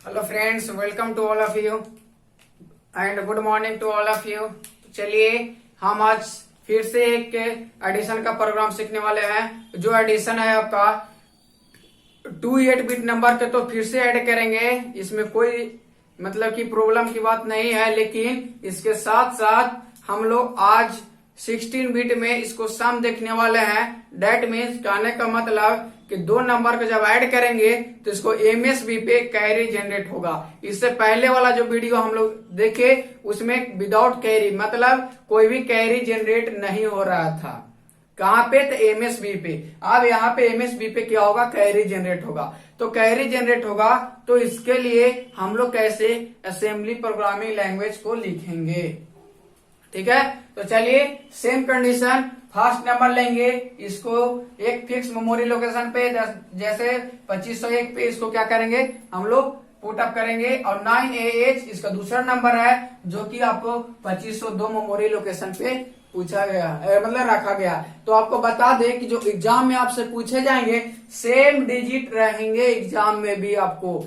Hello friends, welcome to all of you and good morning to all of you. चलिए हम आज फिर से एक एडिशन का प्रोग्राम सीखने वाले हैं। जो एडिशन है आपका 2 8 बिट नंबर के तो फिर से ऐड करेंगे। इसमें कोई मतलब की प्रॉब्लम की बात नहीं है, लेकिन इसके साथ साथ हम लोग आज 16 बिट में इसको सम देखने वाले हैं। डेट मीन्स कहने का मतलब कि 2 नंबर को जब ऐड करेंगे तो इसको एमएसबी पे कैरी जनरेट होगा। इससे पहले वाला जो वीडियो हम लोग देखे उसमें विदाउट कैरी मतलब कोई भी कैरी जनरेट नहीं हो रहा था। कहां पे? तो एमएसबी पे। अब यहाँ पे एमएसबी पे क्या होगा? कैरी जनरेट होगा। तो कैरी जनरेट होगा तो इसके लिए हम लोग कैसे असेंबली प्रोग्रामिंग लैंग्वेज को लिखेंगे, ठीक है। तो चलिए सेम कंडीशन, फर्स्ट नंबर लेंगे, इसको एक फिक्स मेमोरी लोकेशन पे जैसे 2501 पे इसको क्या करेंगे हम लोग पुट अप करेंगे। और 9AH इसका दूसरा नंबर है जो कि आपको 2502 मेमोरी लोकेशन पे पूछा गया मतलब रखा गया। तो आपको बता दे कि जो एग्जाम में आपसे पूछे जाएंगे सेम डिजिट रहेंगे। एग्जाम में भी आपको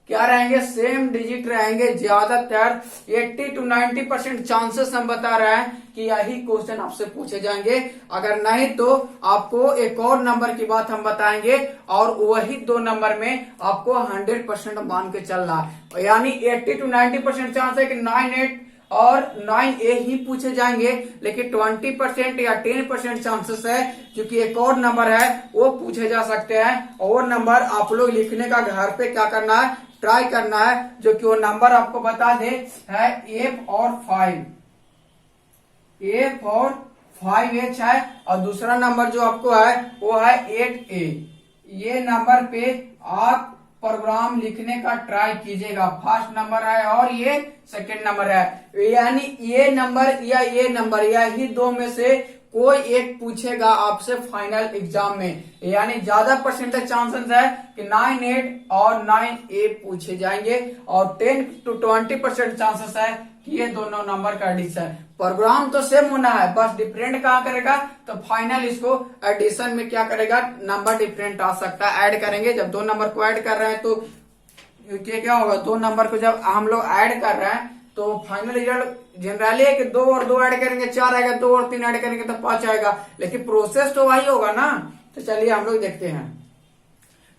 क्या रहेंगे? सेम डिजिट रहेंगे। ज्यादातर 80 to 90% चांसेस हम बता रहे हैं कि यही क्वेश्चन आपसे पूछे जाएंगे। अगर नहीं तो आपको एक और नंबर की बात हम बताएंगे और वही 2 नंबर में आपको 100% मान के चलना है। यानी 80 to 90% चांस है कि 9A और 9A ही पूछे जाएंगे, लेकिन 20% या 10% चांसेस है क्योंकि एक और नंबर है वो पूछे जा सकते हैं। और नंबर आप लोग लिखने का घर पे क्या करना है? ट्राई करना है, जो कि वो नंबर आपको बता दे है 8 और 5। 8 और 5H है और दूसरा नंबर जो आपको है वो है 8A। ये नंबर पे आप प्रोग्राम लिखने का ट्राई कीजिएगा। फर्स्ट नंबर है और ये सेकंड नंबर है। यानी ये नंबर या ये नंबर या ही 2 में से कोई एक पूछेगा आपसे फाइनल एग्जाम में। यानी ज्यादा परसेंटेज चांसेस है कि 9A और 9A पूछे जाएंगे और 10 to 20% चांसेस है कि ये दोनों नंबर का एडिशन। प्रोग्राम तो सेम होना है, बस डिफरेंट कहाँ करेगा? तो फाइनल इसको एडिशन में क्या करेगा? नंबर डिफरेंट आ सकता है। ऐड करेंगे जब 2 नंबर को ऐड कर रहे हैं तो क्या होगा? 2 नंबर को जब हम लोग ऐड कर रहे हैं तो फाइनल रिजल्ट जनरली है कि 2 और 2 ऐड करेंगे 4 आएगा, 2 और 3 ऐड करेंगे तो 5 आएगा, लेकिन प्रोसेस तो वही होगा ना। तो चलिए हम लोग देखते हैं।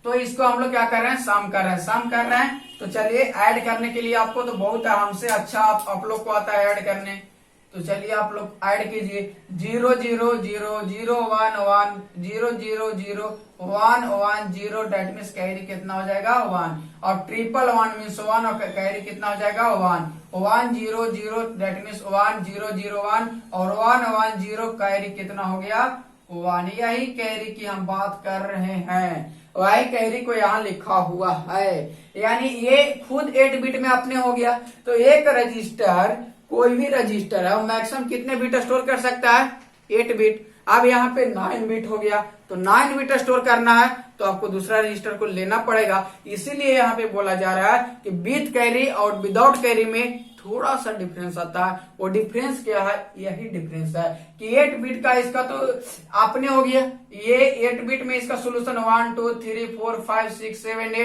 तो इसको हम लोग क्या कर रहे हैं? सम कर रहे हैं। सम कर रहे हैं तो चलिए ऐड करने के लिए आपको तो बहुत हमसे अच्छा आप लोग को आता है ऐड करने। तो चलिए आप लोग ऐड कीजिए 0 0 0 0 1 1 0 0 0 1 1 0। डेट मीन्स कैरी कितना हो जाएगा? 1। और 111 मीन्स 1 और कैरी कितना हो जाएगा? 1 1 0 0। डेट मीन्स 1 0 0 1 और 1 1 0 कैरी कितना हो गया? 1। यही कैरी की हम बात कर रहे हैं, वही कैरी को यहाँ लिखा हुआ है। यानी ये खुद 8 बिट में अपने हो गया। तो एक रजिस्टर कोई भी रजिस्टर है वो मैक्सिमम कितने बिट स्टोर कर सकता है? 8 बिट। अब यहाँ पे 9 बिट हो गया तो 9 बिट स्टोर करना है तो आपको दूसरा रजिस्टर को लेना पड़ेगा। इसीलिए यहाँ पे बोला जा रहा है कि विद कैरी और विदाउट कैरी में थोड़ा सा डिफरेंस आता है। वो डिफरेंस क्या है? यही डिफरेंस है कि 8 बिट का इसका तो आपने हो गया। ये 8 बिट में इसका सोल्यूशन 1 2 3 4 5 6 7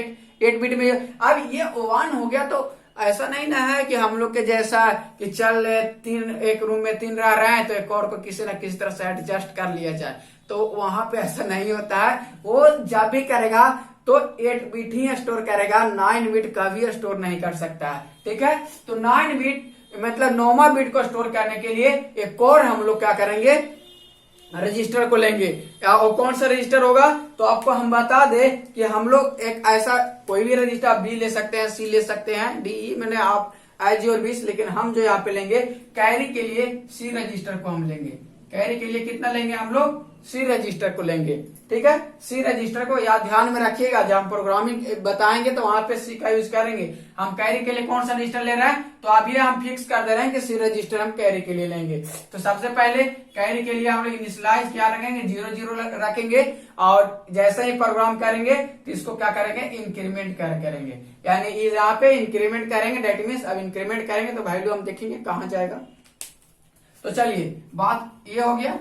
8 बिट में। अब ये 1 हो गया तो ऐसा नहीं ना है कि हम लोग के जैसा कि चल 3 एक रूम में 3 रह रहे हैं तो एक और को किसी न किसी तरह से एडजस्ट कर लिया जाए। तो वहां पे ऐसा नहीं होता है। वो जब भी करेगा तो 8 बिट ही स्टोर करेगा, 9 बिट का भी स्टोर नहीं कर सकता है, ठीक है। तो 9 बिट मतलब 9वां बिट को स्टोर करने के लिए एक और हम लोग क्या करेंगे? रजिस्टर को लेंगे। और कौन सा रजिस्टर होगा? तो आपको हम बता दे कि हम लोग एक ऐसा कोई भी रजिस्टर बी ले सकते हैं, सी ले सकते हैं, डी मैंने आप IG और 20, लेकिन हम जो यहाँ पे लेंगे कैरी के लिए सी रजिस्टर को हम लेंगे। कैरी के लिए कितना लेंगे हम लोग? सी रजिस्टर को लेंगे, ठीक है। सी रजिस्टर को याद ध्यान में रखिएगा, जब हम प्रोग्रामिंग बताएंगे तो वहां पे सी का यूज करेंगे। हम कैरी के लिए कौन सा रजिस्टर ले रहे हैं तो अभी हम फिक्स कर दे रहे हैं कि सी रजिस्टर हम कैरी के लिए लेंगे। तो सबसे पहले कैरी के लिए हम लोग इनिशियलाइज क्या रखेंगे? 0 0 रखेंगे और जैसे ही प्रोग्राम करेंगे तो इसको क्या करेंगे? इंक्रीमेंट करेंगे। यानी यहाँ पे इंक्रीमेंट करेंगे। डेट मीन्स अब इंक्रीमेंट करेंगे तो वैल्यू हम देखेंगे कहाँ जाएगा। तो चलिए बात ये हो गया।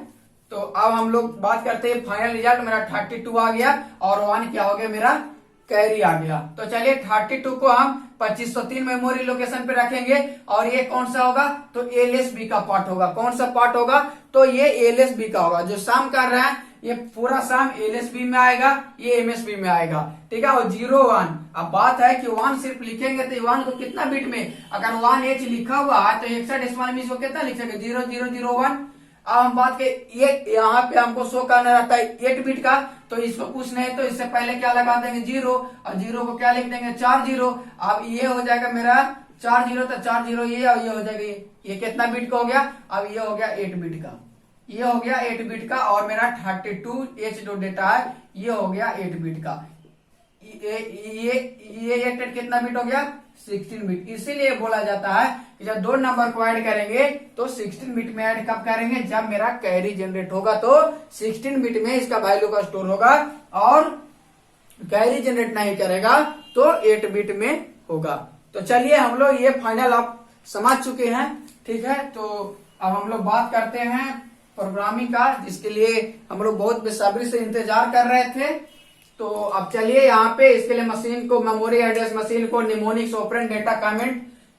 तो अब हम लोग बात करते हैं फाइनल रिजल्ट। मेरा 32 आ गया और 1 क्या हो गया? मेरा कैरी आ गया। तो चलिए 32 को हम 2503 मेमोरी लोकेशन पे रखेंगे और ये कौन सा होगा, तो एलएसबी का पार्ट होगा। कौन सा पार्ट होगा, तो ये एलएसबी का होगा। जो सम कर रहा है ये पूरा सम एलएसबी में आएगा, ये एमएसबी में आएगा, ठीक है। और 01, अब बात है कि 1 सिर्फ लिखेंगे तो 1 को कितना बिट में, अगर 1H लिखा हुआ है तो 61 में इसको कितना लिख सकते, 0001। अब हम बात के ये यहाँ पे हमको शो करना रहता है 8 बिट का, तो इसको कुछ नहीं तो इससे पहले क्या लगा देंगे 0, और 0 को क्या लिख देंगे 40। अब ये हो जाएगा मेरा 40, तो 40 ये और ये हो जाएगा ये कितना बिट का हो गया, अब ये हो गया 8 बिट का, ये हो गया 8 बिट का। और मेरा 32H जो डेटा है ये हो गया 8 बिट का। ये 8 कितना बिट हो गया, 16 बिट। इसीलिए बोला जाता है कि जब दो नंबर को ऐड करेंगे तो 16 बिट में ऐड कब करेंगे, जब मेरा कैरी जनरेट होगा तो 16 बिट में इसका वैल्यू का स्टोर होगा, और कैरी जनरेट नहीं करेगा तो 8 बिट में होगा। तो चलिए हम लोग ये फाइनल आप समझ चुके हैं, ठीक है। तो अब हम लोग बात करते हैं प्रोग्रामिंग का, जिसके लिए हम लोग बहुत बेसब्री से इंतजार कर रहे थे। तो अब चलिए यहाँ पे इसके लिए मशीन को, मेमोरी एड्रेस मशीन को, निमोनिक्स ऑपरेंड डेटा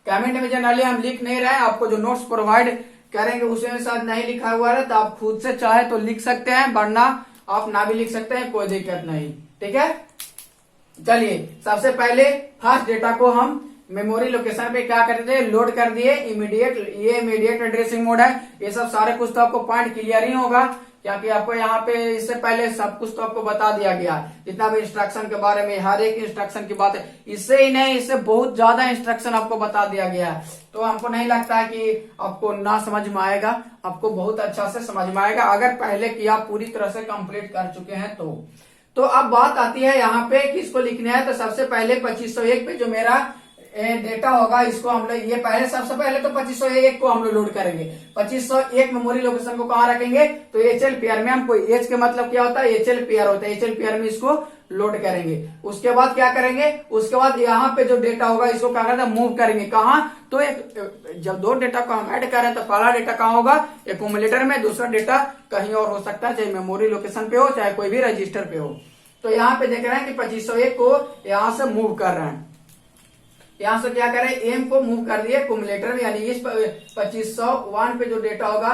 कमेंट में जनरली हम लिख नहीं रहे हैं। आपको जो नोट्स प्रोवाइड करेंगे उसमें शायद नहीं लिखा हुआ है, तो आप खुद से चाहे तो लिख सकते हैं, वरना आप ना भी लिख सकते हैं, कोई दिक्कत नहीं, ठीक है। चलिए सबसे पहले फर्स्ट डेटा को हम मेमोरी लोकेशन पे क्या करते थे, लोड कर दिए इमीडिएट। ये इमीडिएट एड्रेसिंग मोड है। ये सब सारे कुछ तो आपको पॉइंट क्लियर ही होगा, क्योंकि आपको यहाँ पे इससे पहले सब कुछ तो आपको बता दिया गया, जितना भी इंस्ट्रक्शन के बारे में, हर एक इंस्ट्रक्शन की बात है। इससे ही नहीं, इससे बहुत ज्यादा इंस्ट्रक्शन आपको बता दिया गया है। तो हमको नहीं लगता है कि आपको ना समझ में आएगा, आपको बहुत अच्छा से समझ में आएगा अगर पहले की आप पूरी तरह से कंप्लीट कर चुके हैं तो अब बात आती है यहाँ पे किसको लिखना है। तो सबसे पहले 2501 पे जो मेरा डेटा होगा, इसको हम लोग ये पहले सबसे पहले तो 2501 को हम लोग लोड करेंगे। 2501 मेमोरी लोकेशन को कहाँ रखेंगे, तो एचएल पेयर में। हमको एच के मतलब क्या होता है, एचएल पेयर होता है, एचएल पेयर में इसको लोड करेंगे। उसके बाद क्या करेंगे, उसके बाद यहाँ पे जो डेटा होगा इसको क्या करते हैं, मूव करेंगे। कहाँ, तो एक जब दो डेटा को हम ऐड करें तो पहला डेटा कहाँ होगा, एक्यूमुलेटर में, दूसरा डेटा कहीं और हो सकता है, चाहे मेमोरी लोकेशन पे हो चाहे कोई भी रजिस्टर पे हो। तो यहाँ पे देख रहे हैं कि 2501 को यहाँ से मूव कर रहे हैं। यहां से क्या करें, एम को मूव कर दिए कुमुलेटर में, यानी इस 2501 पे जो डेटा होगा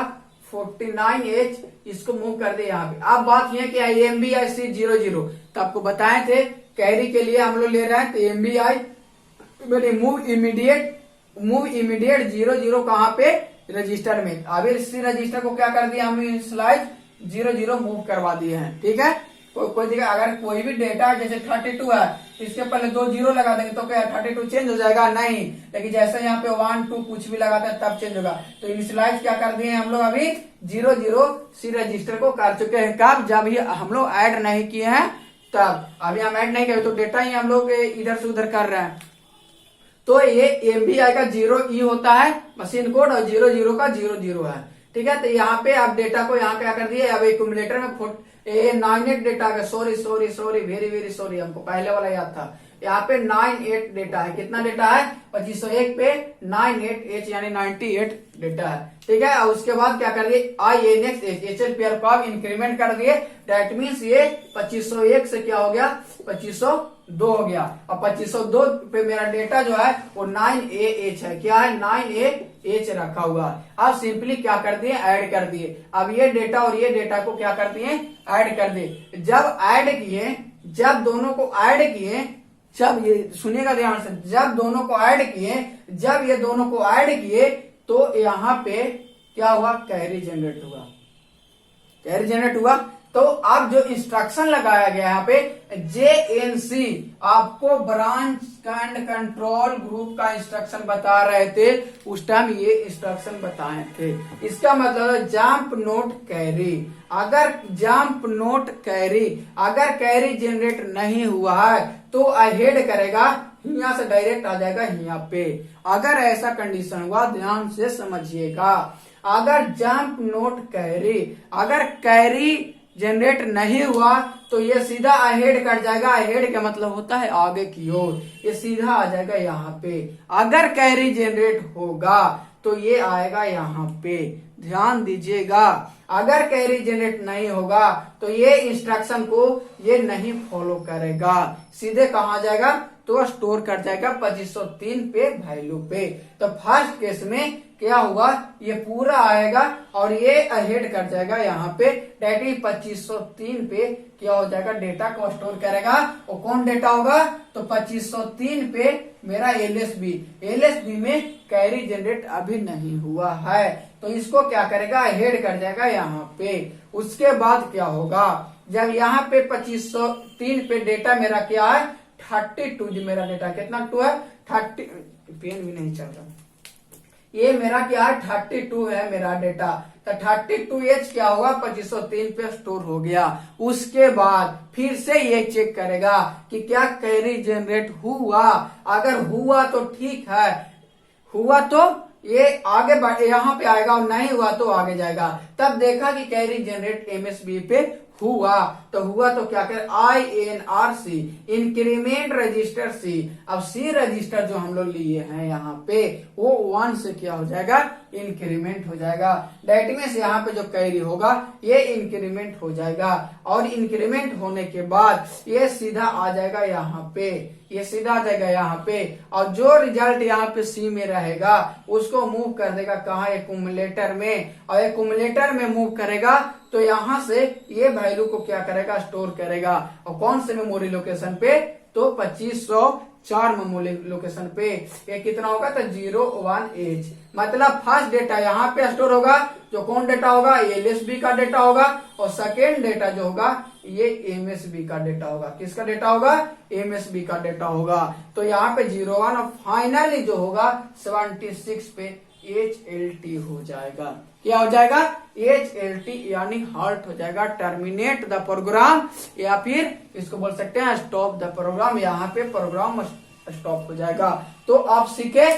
49H, इसको मूव कर दिए यहाँ पे। अब बात यह कि MBI 00, तो आपको बताए थे कैरी के लिए हम लोग ले रहे हैं, तो MBI मूव इमीडिएट 00 कहाँ पे, रजिस्टर में। अभी इसी रजिस्टर को क्या कर दिया हम, इनिशियलाइज 00 मूव करवा दिए हैं, ठीक है। कोई दिक्कत, अगर कोई भी डेटा जैसे 32 है, इसके पहले 2 0 लगा देंगे तो क्या 32 चेंज हो जाएगा, नहीं। लेकिन जैसे यहाँ पे 1 2 कुछ भी लगाते हैं तब चेंज होगा। तो इनिशियलाइज क्या कर दिए हम लोग, अभी 00 सी रजिस्टर को कर चुके हैं। कब, जब ये हम लोग ऐड नहीं किए हैं तब। अभी हम ऐड नहीं किए तो डेटा ही हम लोग इधर से उधर कर रहे हैं। तो ये MBI का 0E होता है मशीन कोड, और 00 का 00 है, ठीक है। तो यहाँ पे अब डेटा को यहाँ क्या कर दिए, अब एक्यूमुलेटर में 98 डेटा है। सॉरी वेरी सॉरी, हमको पहले वाला याद था। यहाँ पे 98 डेटा है। कितना डेटा है, 2501 पे 98H यानी 98 डेटा है, ठीक है। और उसके बाद क्या कर दिए, INX HL पेयर को आप इंक्रीमेंट कर दिए। दैट मीन्स ये 2501 से क्या हो गया, 2502 हो गया। और 2502 पे मेरा डेटा जो है वो 9AH है। क्या है, 9AH रखा हुआ। अब सिंपली क्या कर दिए, ऐड कर दिए। अब ये डेटा और ये डेटा को क्या कर दिए, ऐड कर दिए। जब ऐड किए, जब दोनों को ऐड किए, जब ये सुनिएगा ध्यान से, जब दोनों को ऐड किए, जब ये दोनों को ऐड किए तो यहाँ पे क्या हुआ, कैरी जनरेट हुआ। कैरी जनरेट हुआ तो अब जो इंस्ट्रक्शन लगाया गया यहाँ पे JNC, आपको ब्रांच एंड कंट्रोल ग्रुप का इंस्ट्रक्शन बता रहे थे उस टाइम, ये इंस्ट्रक्शन बताए थे। इसका मतलब जंप नोट कैरी। अगर जंप नोट कैरी, अगर कैरी जनरेट नहीं हुआ है तो अहेड करेगा, यहाँ से डायरेक्ट आ जाएगा यहाँ पे। अगर ऐसा कंडीशन हुआ, ध्यान से समझिएगा, अगर जंप नोट कैरी, अगर कैरी जनरेट नहीं हुआ तो ये सीधा अहेड कट जाएगा। अहेड का मतलब होता है आगे की ओर, ये सीधा आ जाएगा यहाँ पे। अगर कैरी जनरेट होगा तो ये आएगा यहाँ पे, ध्यान दीजिएगा। अगर कैरी जनरेट नहीं होगा तो ये इंस्ट्रक्शन को ये नहीं फॉलो करेगा, सीधे कहाँ जाएगा तो स्टोर कर जाएगा 2503 पे वैल्यू पे। तो फर्स्ट केस में क्या हुआ, ये पूरा आएगा और ये अहेड कर जाएगा यहाँ पे, डेट इज 2503 पे क्या हो जाएगा, डेटा को स्टोर करेगा। और कौन डेटा होगा तो 2503 पे मेरा एलएसबी में कैरी जनरेट अभी नहीं हुआ है, तो इसको क्या करेगा, अहेड कर जाएगा यहाँ पे। उसके बाद क्या होगा, जब यहाँ पे 2503 पे डेटा मेरा क्या है 32, जो मेरा डेटा कितना 2 है 30, पेन भी नहीं चल रहा, ये मेरा क्या है 32 है मेरा डेटा। तो 32H क्या होगा 2503 पे स्टोर हो गया। उसके बाद फिर से ये चेक करेगा कि क्या कैरी जनरेट हुआ। अगर हुआ तो ठीक है, हुआ तो ये आगे बढ़ यहाँ पे आएगा, और नहीं हुआ तो आगे जाएगा। तब देखा कि कैरी जनरेट MSB पे हुआ तो क्या करे, INRC इंक्रीमेंट रजिस्टर C। अब C रजिस्टर जो हम लोग लिए हैं यहाँ पे वो 1 से क्या हो जाएगा, इंक्रीमेंट हो जाएगा। डेट मीन्स यहाँ पे जो कैरी होगा ये इंक्रीमेंट हो जाएगा, और इंक्रीमेंट होने के बाद ये सीधा आ जाएगा यहाँ पे, ये सीधा आ जाएगा यहाँ पे। और जो रिजल्ट यहाँ पे C में रहेगा उसको मूव कर देगा कहाँ, एक्यूमुलेटर में। और एक्यूमुलेटर में मूव करेगा तो यहाँ से ये वैल्यू को क्या करेगा, स्टोर करेगा। और कौन से मेमोरी लोकेशन पे, तो 2504 मेमोरी लोकेशन पे। ये कितना होगा तो 01H, मतलब फर्स्ट डेटा यहाँ पे स्टोर होगा, जो कौन डेटा होगा LSB का डेटा होगा, और सेकेंड डेटा जो होगा ये MSB का डेटा होगा। किसका डेटा होगा, MSB का डेटा होगा। तो यहाँ पे 01 और फाइनली जो होगा 76 पे HLT हो जाएगा। क्या हो जाएगा, HLT यानी halt हो जाएगा, टर्मिनेट द प्रोग्राम, या फिर इसको बोल सकते हैं स्टॉप द प्रोग्राम। यहाँ पे प्रोग्राम स्टॉप हो जाएगा। तो आप सीखे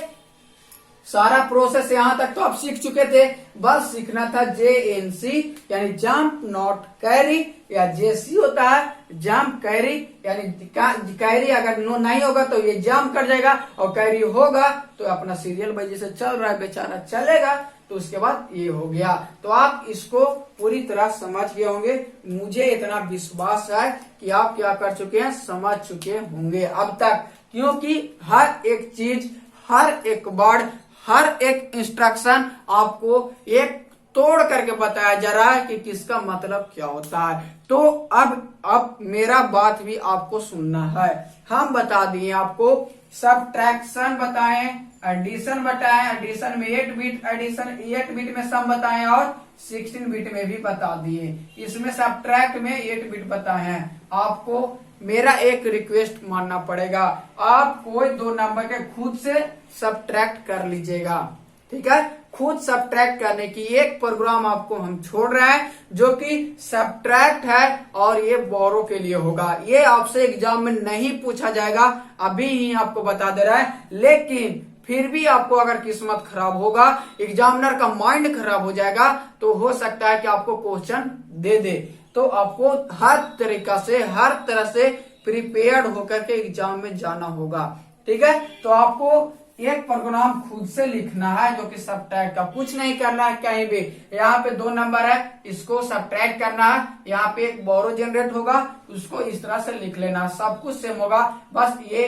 सारा प्रोसेस, यहाँ तक तो आप सीख चुके थे, बस सीखना था JNC यानी जंप नॉट कैरी, या JC होता है जंप कैरी, यानी कैरी अगर नहीं होगा तो ये जंप कर जाएगा, और कैरी होगा तो अपना सीरियल बाई जैसे चल रहा है बेचारा चलेगा। तो उसके बाद ये हो गया। तो आप इसको पूरी तरह समझ गए होंगे, मुझे इतना विश्वास है कि आप क्या कर चुके हैं, समझ चुके होंगे अब तक, क्योंकि हर एक चीज, हर एक वर्ड, हर एक इंस्ट्रक्शन आपको एक तोड़ करके बताया जा रहा है कि किसका मतलब क्या होता है। तो अब मेरा बात भी आपको सुनना है। हम बता दिए आपको, सब्ट्रैक्शन बताएं, एडिशन बताएं, एडिशन में 8 बिट, एडिशन 8 बिट में सम बताएं, और 16 बिट में भी बता दिए। इसमें सब्ट्रैक्ट में 8 बिट बताए हैं। आपको मेरा एक रिक्वेस्ट मानना पड़ेगा, आप कोई 2 नंबर के खुद से सब्ट्रैक्ट कर लीजिएगा, ठीक है। खुद सब्ट्रैक्ट करने की एक प्रोग्राम आपको हम छोड़ रहे हैं जो कि सब्ट्रैक्ट है, और ये बोरो के लिए होगा। ये आपसे एग्जाम में नहीं पूछा जाएगा, अभी ही आपको बता दे रहा है। लेकिन फिर भी आपको अगर किस्मत खराब होगा, एग्जामिनर का माइंड खराब हो जाएगा, तो हो सकता है कि आपको क्वेश्चन दे दे। तो आपको हर तरीका से, हर तरह से प्रिपेयर्ड होकर के एग्जाम में जाना होगा, ठीक है। तो आपको एक प्रोग्राम खुद से लिखना है जो कि सब्ट्रैक्ट का, कुछ नहीं करना है कहीं भी। यहाँ पे 2 नंबर है, इसको सब्ट्रैक्ट करना है, यहाँ पे एक बोरो जनरेट होगा, उसको इस तरह से लिख लेना, सब कुछ सेम होगा। बस ये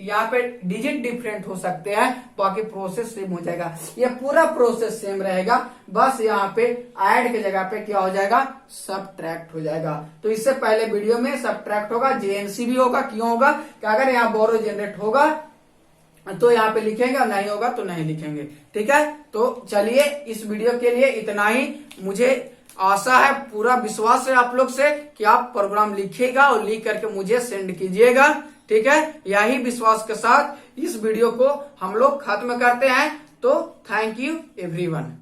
यहाँ पे डिजिट डिफरेंट हो सकते हैं, बाकी प्रोसेस सेम हो जाएगा। ये पूरा प्रोसेस सेम रहेगा, बस यहाँ पे ऐड के जगह पे क्या हो जाएगा, सब्ट्रैक्ट हो जाएगा। तो इससे पहले वीडियो में सब्ट्रैक्ट होगा, JNC भी होगा। क्यों होगा कि अगर यहाँ बोरो जनरेट होगा तो यहाँ पे लिखेंगे, और नहीं होगा तो नहीं लिखेंगे, ठीक है। तो चलिए, इस वीडियो के लिए इतना ही। मुझे आशा है, पूरा विश्वास है आप लोग से कि आप प्रोग्राम लिखिएगा और लिख करके मुझे सेंड कीजिएगा, ठीक है। यही विश्वास के साथ इस वीडियो को हम लोग खत्म करते हैं। तो थैंक यू एवरीवन।